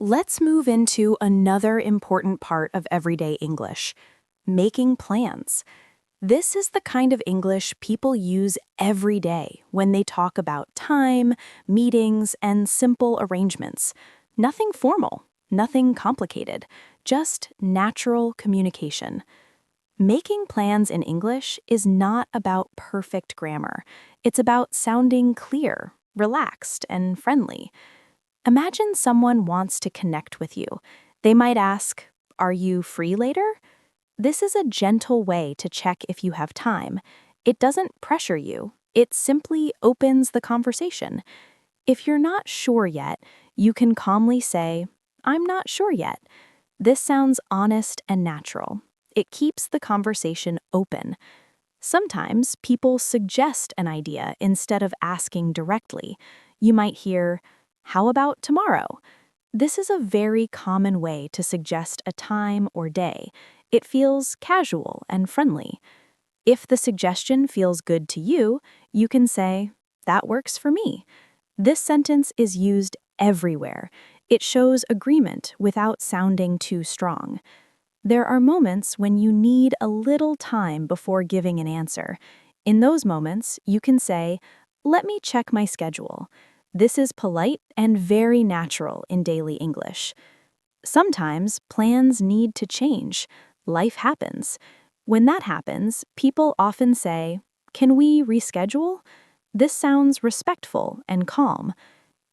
Let's move into another important part of everyday English, making plans. This is the kind of English people use every day when they talk about time, meetings, and simple arrangements. Nothing formal, nothing complicated, just natural communication. Making plans in English is not about perfect grammar. It's about sounding clear, relaxed, and friendly. Imagine someone wants to connect with you. They might ask, "Are you free later?" This is a gentle way to check if you have time. It doesn't pressure you. It simply opens the conversation. If you're not sure yet, you can calmly say, "I'm not sure yet." This sounds honest and natural. It keeps the conversation open. Sometimes people suggest an idea instead of asking directly. You might hear, "How about tomorrow?" This is a very common way to suggest a time or day. It feels casual and friendly. If the suggestion feels good to you, you can say, "That works for me." This sentence is used everywhere. It shows agreement without sounding too strong. There are moments when you need a little time before giving an answer. In those moments, you can say, "Let me check my schedule." This is polite and very natural in daily English. Sometimes plans need to change. Life happens. When that happens, people often say, "Can we reschedule?" This sounds respectful and calm.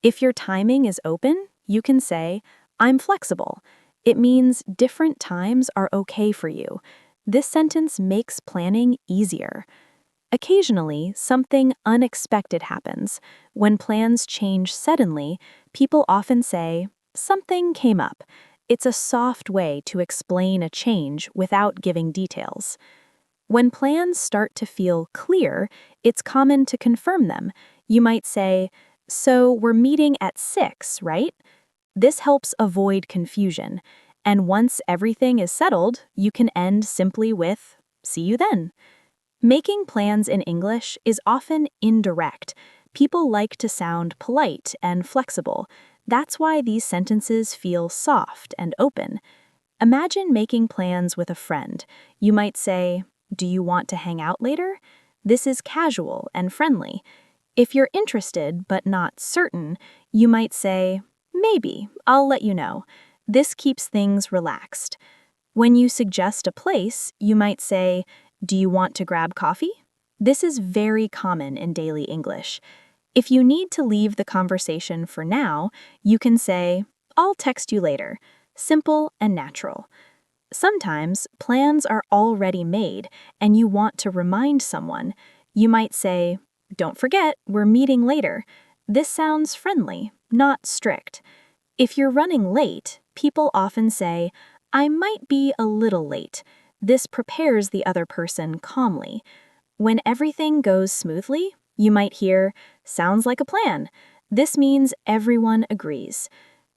If your timing is open, you can say, "I'm flexible." It means different times are okay for you. This sentence makes planning easier. Occasionally, something unexpected happens. When plans change suddenly, people often say, "Something came up." It's a soft way to explain a change without giving details. When plans start to feel clear, it's common to confirm them. You might say, "So we're meeting at 6, right?" This helps avoid confusion. And once everything is settled, you can end simply with, "See you then." Making plans in English is often indirect. People like to sound polite and flexible. That's why these sentences feel soft and open. Imagine making plans with a friend. You might say, "Do you want to hang out later?" This is casual and friendly. If you're interested but not certain, you might say, "Maybe, I'll let you know." This keeps things relaxed. When you suggest a place, you might say, "Do you want to grab coffee?" This is very common in daily English. If you need to leave the conversation for now, you can say, "I'll text you later." Simple and natural. Sometimes plans are already made and you want to remind someone. You might say, "Don't forget, we're meeting later." This sounds friendly, not strict. If you're running late, people often say, "I might be a little late." This prepares the other person calmly. When everything goes smoothly, you might hear, "Sounds like a plan." This means everyone agrees.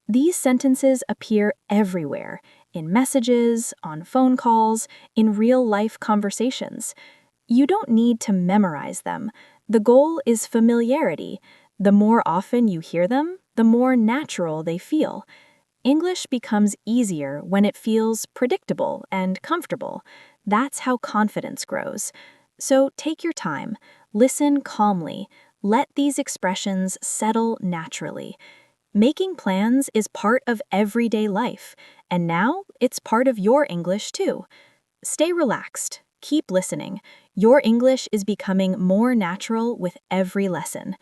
These sentences appear everywhere, in messages, on phone calls, in real-life conversations. You don't need to memorize them. The goal is familiarity. The more often you hear them, the more natural they feel. English becomes easier when it feels predictable and comfortable. That's how confidence grows. So take your time, listen calmly, let these expressions settle naturally. Making plans is part of everyday life, and now it's part of your English too. Stay relaxed, keep listening. Your English is becoming more natural with every lesson.